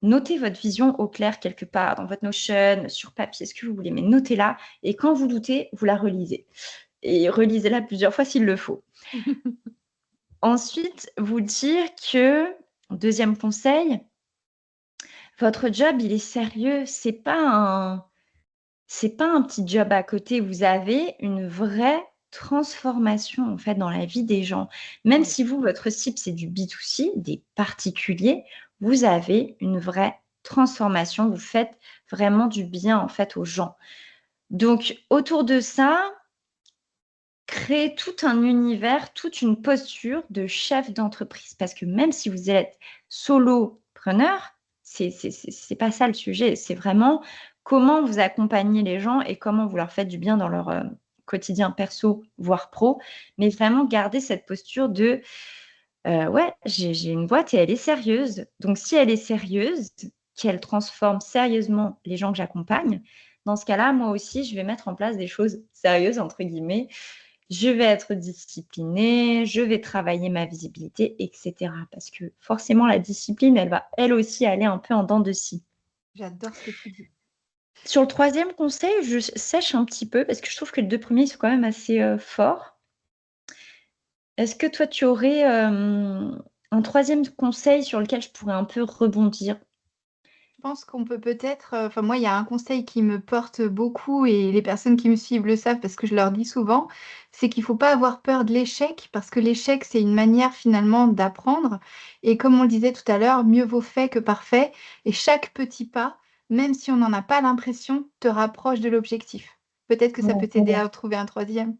Notez votre vision au clair quelque part dans votre Notion, sur papier, ce que vous voulez, mais notez-la et quand vous doutez, vous la relisez. Et relisez-la plusieurs fois s'il le faut. Ensuite, vous dire que, deuxième conseil, votre job, il est sérieux. C'est pas un petit job à côté. Vous avez une vraie transformation en fait dans la vie des gens. Même si vous, votre cible, c'est du B2C, des particuliers, vous avez une vraie transformation. Vous faites vraiment du bien en fait aux gens. Donc, autour de ça, créer tout un univers, toute une posture de chef d'entreprise. Parce que même si vous êtes solopreneur, c'est pas ça le sujet. C'est vraiment comment vous accompagnez les gens et comment vous leur faites du bien dans leur quotidien perso, voire pro. Mais vraiment garder cette posture de ouais, j'ai une boîte et elle est sérieuse. Donc, si elle est sérieuse, qu'elle transforme sérieusement les gens que j'accompagne, dans ce cas-là, moi aussi, je vais mettre en place des choses sérieuses, entre guillemets. Je vais être disciplinée, je vais travailler ma visibilité, etc. Parce que forcément, la discipline, elle va elle aussi aller un peu en dents de scie. J'adore ce que tu dis. Sur le troisième conseil, je sèche un petit peu parce que je trouve que les deux premiers sont quand même assez forts. Est-ce que toi, tu aurais un troisième conseil sur lequel je pourrais un peu rebondir? Je pense qu'on peut peut-être, enfin moi, il y a un conseil qui me porte beaucoup et les personnes qui me suivent le savent parce que je leur dis souvent, c'est qu'il faut pas avoir peur de l'échec parce que l'échec, c'est une manière finalement d'apprendre et comme on le disait tout à l'heure, mieux vaut fait que parfait et chaque petit pas, même si on n'en a pas l'impression, te rapproche de l'objectif. Peut-être que ça peut t'aider à trouver un troisième.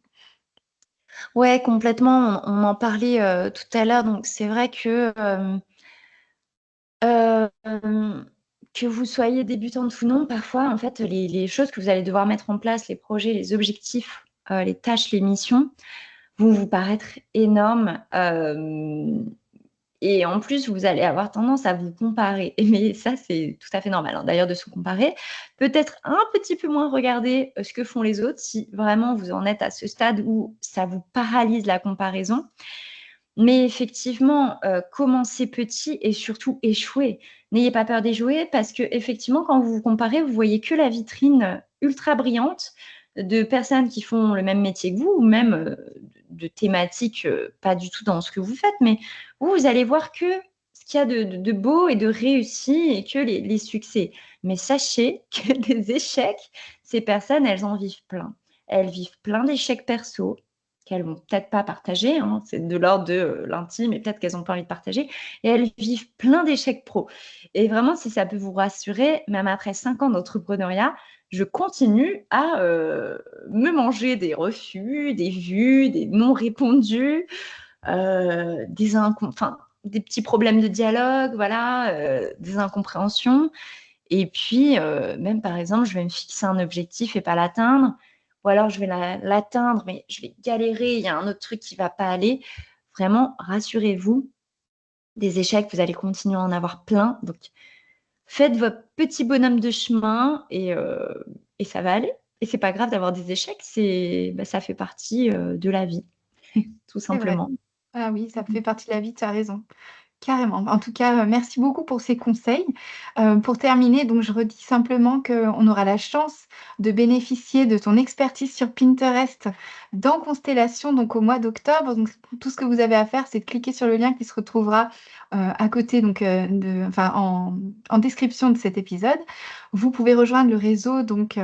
Ouais, complètement. On en parlait tout à l'heure. Donc, c'est vrai que que vous soyez débutante ou non, parfois, en fait, les choses que vous allez devoir mettre en place, les projets, les objectifs, les tâches, les missions, vont vous paraître énormes. Et en plus, vous allez avoir tendance à vous comparer. Mais ça, c'est tout à fait normal, hein, d'ailleurs, de se comparer. Peut-être un petit peu moins regarder ce que font les autres si vraiment vous en êtes à ce stade où ça vous paralyse la comparaison. Mais effectivement, commencez petit et surtout échouez. N'ayez pas peur d'échouer parce que effectivement, quand vous vous comparez, vous voyez que la vitrine ultra brillante de personnes qui font le même métier que vous ou même de thématiques pas du tout dans ce que vous faites, mais vous allez voir que ce qu'il y a de beau et de réussi et que les succès. Mais sachez que des échecs, ces personnes, elles en vivent plein. Elles vivent plein d'échecs perso, qu'elles vont peut-être pas partager, hein, c'est de l'ordre de l'intime et peut-être qu'elles n'ont pas envie de partager, et elles vivent plein d'échecs pro. Et vraiment, si ça peut vous rassurer, même après 5 ans d'entrepreneuriat, je continue à me manger des refus, des vues, des non répondus, des petits problèmes de dialogue, voilà, des incompréhensions. Et puis, même par exemple, je vais me fixer un objectif et pas l'atteindre. Ou alors, je vais l'atteindre, mais je vais galérer, il y a un autre truc qui ne va pas aller. Vraiment, rassurez-vous, des échecs, vous allez continuer à en avoir plein. Donc, faites votre petit bonhomme de chemin et ça va aller. Et c'est pas grave d'avoir des échecs, ça fait partie de la vie, tout C'est vrai. simplement. Ah oui, ça fait partie de la vie, tu as raison. Carrément. En tout cas, merci beaucoup pour ces conseils. Pour terminer, donc je redis simplement qu'on aura la chance de bénéficier de ton expertise sur Pinterest dans Constellation, donc au mois d'octobre. Donc tout ce que vous avez à faire, c'est de cliquer sur le lien qui se retrouvera, à côté donc, en description de cet épisode. Vous pouvez rejoindre le réseau donc,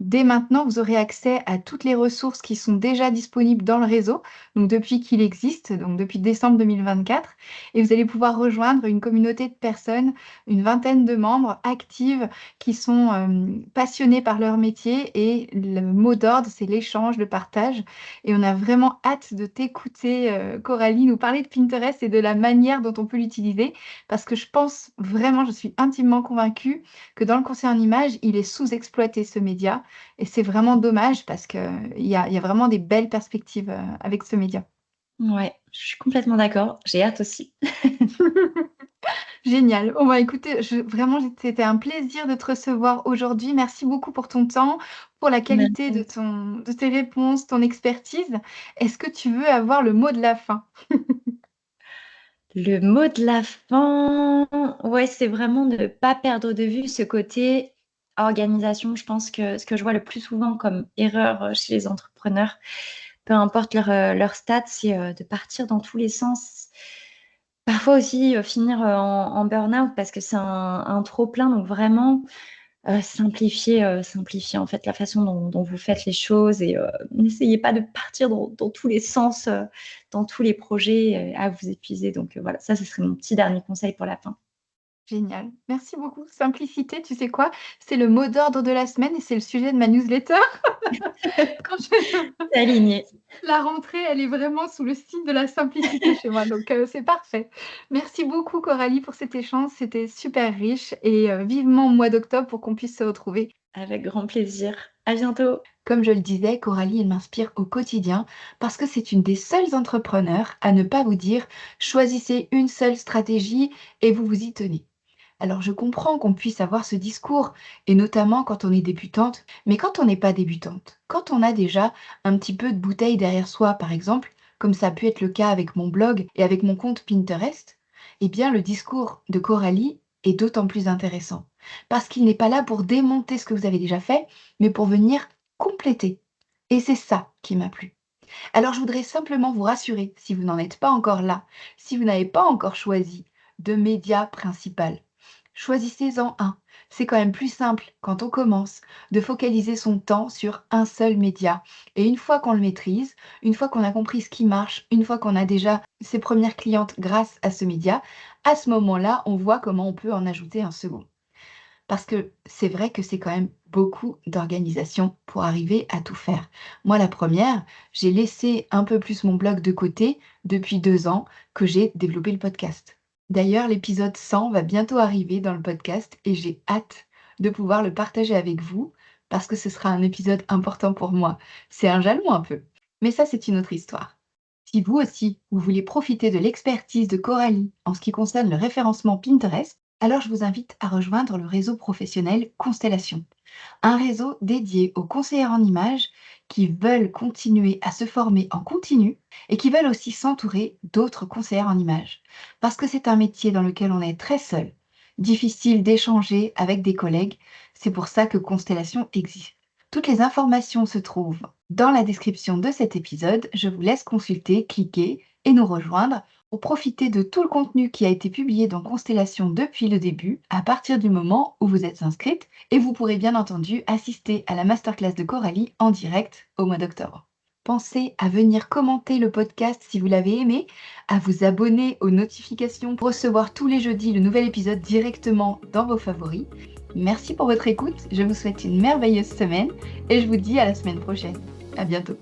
dès maintenant, vous aurez accès à toutes les ressources qui sont déjà disponibles dans le réseau, donc depuis qu'il existe, donc depuis décembre 2024 et vous allez pouvoir rejoindre une communauté de personnes, une vingtaine de membres actives qui sont passionnés par leur métier et le mot d'ordre, c'est l'échange, le partage. Et on a vraiment hâte de t'écouter, Coralie, nous parler de Pinterest et de la manière dont on peut l'utiliser parce que je pense vraiment, je suis intimement convaincue que dans le conseil en images, il est sous-exploité ce média et c'est vraiment dommage parce qu'il y a vraiment des belles perspectives, avec ce média. Ouais, je suis complètement d'accord. J'ai hâte aussi. Génial. Bon, bah, écoutez, vraiment, c'était un plaisir de te recevoir aujourd'hui. Merci beaucoup pour ton temps, pour la qualité Merci. de tes réponses, ton expertise. Est-ce que tu veux avoir le mot de la fin? Le mot de la fin, ouais, c'est vraiment de ne pas perdre de vue ce côté organisation. Je pense que ce que je vois le plus souvent comme erreur, chez les entrepreneurs, peu importe leur stade, c'est, de partir dans tous les sens. Parfois aussi, finir, en burn-out parce que c'est un trop plein. Donc vraiment, simplifier en fait la façon dont vous faites les choses et n'essayez pas de partir dans tous les sens, dans tous les projets, à vous épuiser. Donc voilà, ça, ce serait mon petit dernier conseil pour la fin. Génial. Merci beaucoup. Simplicité, tu sais quoi? C'est le mot d'ordre de la semaine et c'est le sujet de ma newsletter. Quand je C'est aligné. La rentrée, elle est vraiment sous le signe de la simplicité chez moi, donc c'est parfait. Merci beaucoup Coralie pour cet échange, c'était super riche et vivement au mois d'octobre pour qu'on puisse se retrouver. Avec grand plaisir. À bientôt. Comme je le disais, Coralie, elle m'inspire au quotidien parce que c'est une des seules entrepreneurs à ne pas vous dire: «Choisissez une seule stratégie et vous vous y tenez». Alors je comprends qu'on puisse avoir ce discours, et notamment quand on est débutante, mais quand on n'est pas débutante, quand on a déjà un petit peu de bouteille derrière soi, par exemple, comme ça a pu être le cas avec mon blog et avec mon compte Pinterest, eh bien le discours de Coralie est d'autant plus intéressant, parce qu'il n'est pas là pour démonter ce que vous avez déjà fait, mais pour venir compléter. Et c'est ça qui m'a plu. Alors je voudrais simplement vous rassurer, si vous n'en êtes pas encore là, si vous n'avez pas encore choisi de média principal, choisissez-en un. C'est quand même plus simple quand on commence de focaliser son temps sur un seul média. Et une fois qu'on le maîtrise, une fois qu'on a compris ce qui marche, une fois qu'on a déjà ses premières clientes grâce à ce média, à ce moment-là, on voit comment on peut en ajouter un second. Parce que c'est vrai que c'est quand même beaucoup d'organisation pour arriver à tout faire. Moi, la première, j'ai laissé un peu plus mon blog de côté depuis 2 ans que j'ai développé le podcast. D'ailleurs, l'épisode 100 va bientôt arriver dans le podcast et j'ai hâte de pouvoir le partager avec vous parce que ce sera un épisode important pour moi. C'est un jalon un peu. Mais ça, c'est une autre histoire. Si vous aussi, vous voulez profiter de l'expertise de Coralie en ce qui concerne le référencement Pinterest, alors je vous invite à rejoindre le réseau professionnel Constellation, un réseau dédié aux conseillères en images qui veulent continuer à se former en continu et qui veulent aussi s'entourer d'autres conseillères en images. Parce que c'est un métier dans lequel on est très seul, difficile d'échanger avec des collègues, c'est pour ça que Constellation existe. Toutes les informations se trouvent dans la description de cet épisode. Je vous laisse consulter, cliquer et nous rejoindre pour profiter de tout le contenu qui a été publié dans Constellation depuis le début, à partir du moment où vous êtes inscrite, et vous pourrez bien entendu assister à la masterclass de Coralie en direct au mois d'octobre. Pensez à venir commenter le podcast si vous l'avez aimé, à vous abonner aux notifications pour recevoir tous les jeudis le nouvel épisode directement dans vos favoris. Merci pour votre écoute, je vous souhaite une merveilleuse semaine et je vous dis à la semaine prochaine. À bientôt.